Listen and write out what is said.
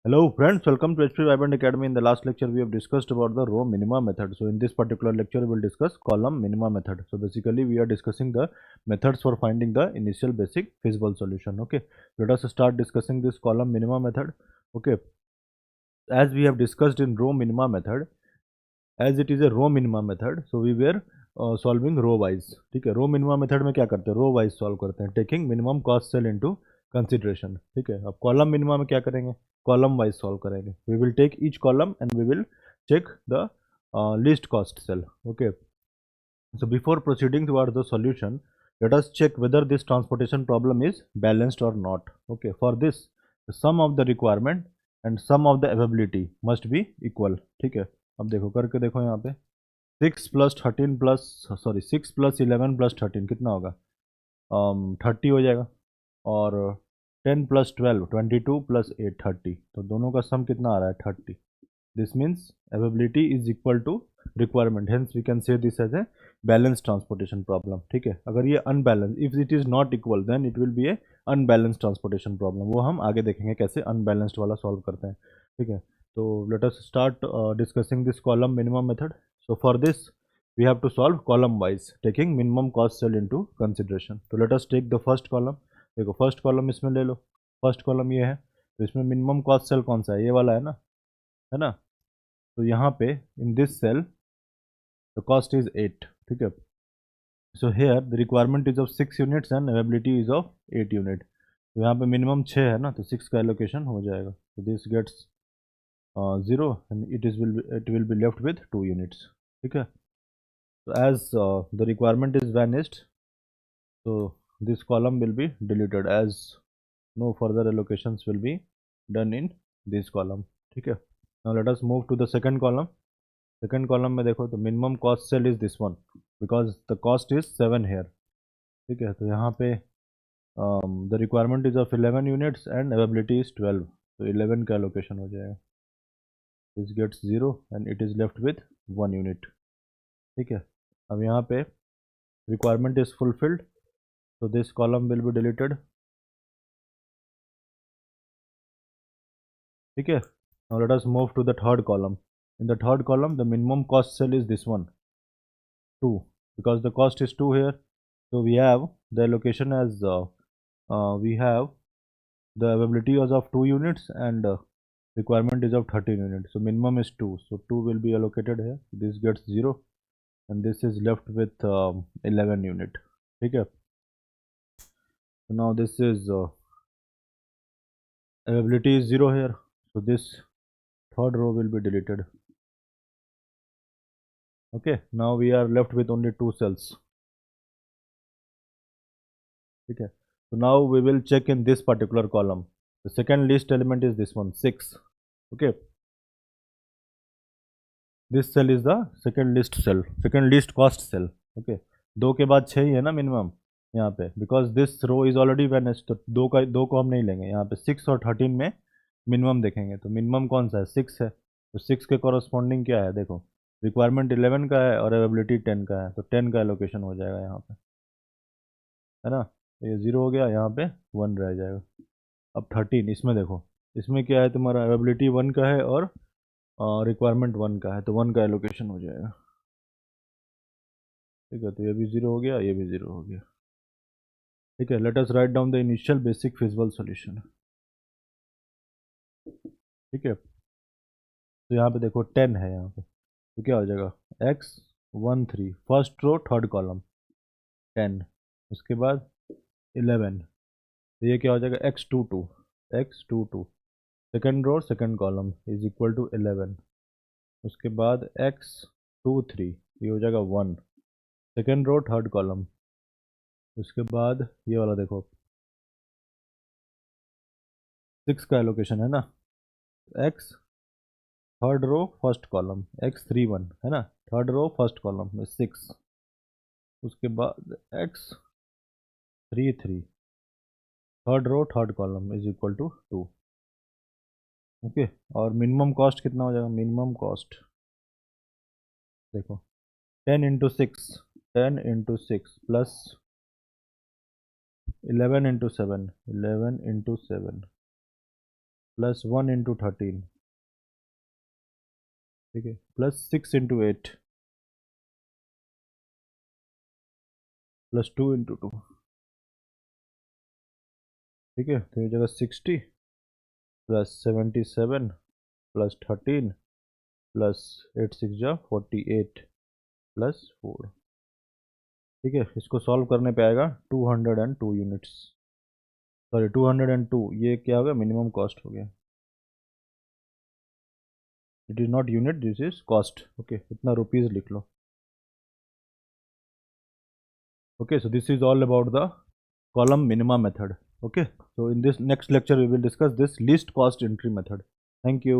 Hello friends, welcome to HP Vibrant Academy. In the last lecture, we have discussed about the row minima method. So in this particular lecture, we will discuss column minima method. So basically, we are discussing the methods for finding the initial basic feasible solution. Okay, let us start discussing this column minima method. Okay, as we have discussed in row minima method, as it is a row minima method, so we were solving row wise. ठीक है, row minima method में क्या करते हैं, row wise solve करते हैं, taking minimum cost cell into consideration. ठीक है, अब कॉलम मिनिमा में क्या करेंगे, कॉलम वाइज सॉल्व करेंगे. We will take each column and we will check the least cost cell. Okay, so before proceeding towards the solution, let us check whether this transportation problem is balanced or not. Okay, for this the sum of the requirement and sum of the availability must be equal. ठीक है, अब देखो करके देखो यहाँ पे 6 + 11 + 13 कितना होगा, 30 हो जाएगा. और 10 + 12 22 + 8 30, तो दोनों का सम कितना आ रहा है 30. This means availability is equal to requirement, hence we can say this as a balance transportation problem. ठीक है, अगर ये unbalance, if it is not equal then it will be a unbalance transportation problem. वो हम आगे देखेंगे कैसे unbalanced वाला सॉल्व करते हैं. ठीक है, तो let us start discussing this column minimum method. So for this we have to solve column wise taking minimum cost cell into consideration. तो let us take the first column. देखो first column इसमें ले लो, first column ये है, तो इसमें minimum cost cell कौन सा है, ये वाला है ना. तो यहाँ पे in this cell the cost is 8. ठीक है, so here the requirement is of 6 units and availability is of 8 unit. तो यहाँ पे मिनिमम 6 है ना, तो 6 का एलोकेशन हो जाएगा. तो this gets 0 and it will be left with 2 units. ठीक है, so as the requirement is vanished, so this column will be deleted as no further allocations will be done in this column. ठीक है, now let us move to the second column. Second column में देखो तो minimum cost cell is this one because the cost is 7 here. ठीक है, तो यहाँ पे the requirement is of 11 units and availability is 12, तो 11 का allocation हो जाएगा. this gets 0 and it is left with 1 unit. ठीक है, अब यहाँ पे requirement is fulfilled, so this column will be deleted. ठीक है, now let us move to the third column. In the third column the minimum cost cell is this one 2, because the cost is 2 here, so we have the allocation as we have the availability is of 2 units and requirement is of 13 units, so minimum is 2, so 2 will be allocated here. This gets 0 and this is left with 11 unit. ठीक है, so now this is availability is 0 here, so this third row will be deleted. Okay, now we are left with only 2 cells. ठीक है, so now we will check in this particular column. The second least element is this one 6. Okay, this cell is the second least cell, second least cost cell. Okay, दो के बाद 6 ही है ना minimum यहाँ पे, because this row is already vanished, तो दो को हम नहीं लेंगे. यहाँ पे 6 और 13 में मिनिमम देखेंगे, तो मिनिमम कौन सा है, 6 है, तो 6 के कॉरस्पॉन्डिंग क्या है, देखो रिक्वायरमेंट 11 का है और अवेबिलिटी 10 का है, तो 10 का एलोकेशन हो जाएगा यहाँ पे, है ना. तो ये 0 हो गया, यहाँ पे 1 रह जाएगा. अब 13 इसमें देखो, इसमें क्या है, तुम्हारा अवेबिलिटी 1 का है और रिक्वायरमेंट 1 का है, तो 1 का एलोकेशन हो जाएगा. ठीक है, तो ये भी 0 हो गया, ये भी 0 हो गया. ठीक है, let us write down the initial basic feasible solution. ठीक है, तो यहाँ पे देखो 10 है यहाँ पे, तो क्या हो जाएगा x13 first row third column 10, उसके बाद 11, तो ये क्या हो जाएगा x22 second row second column is equal to 11, उसके बाद x23 ये हो जाएगा 1 सेकेंड रो थर्ड कॉलम, उसके बाद ये वाला देखो 6 का एलोकेशन है ना, x third row first column x31 है ना, थर्ड रो फर्स्ट कॉलम में 6, उसके बाद x33 third row third column is equal to 2. Okay, और मिनिमम कॉस्ट कितना हो जाएगा, मिनिमम कॉस्ट देखो 10 × 6 10 × 6 प्लस 11 × 7 11 × 7 प्लस 1 इंटू 13, ठीक है, प्लस 6 इंटू 8, प्लस 2 इंटू 2, ठीक है। तो ये जगह 60 प्लस 77 प्लस 13 प्लस 8 6 जा 48 प्लस 4, ठीक है। इसको सॉल्व करने पे आएगा 202 यूनिट्स, सॉरी 202, ये क्या हो गया, मिनिमम कॉस्ट हो गया। It is not unit, this is cost, okay, इतना रुपीज़ लिख लो। Okay, so this is all about the column minima method. Okay, so in this next lecture we will discuss this least cost entry method. Thank you.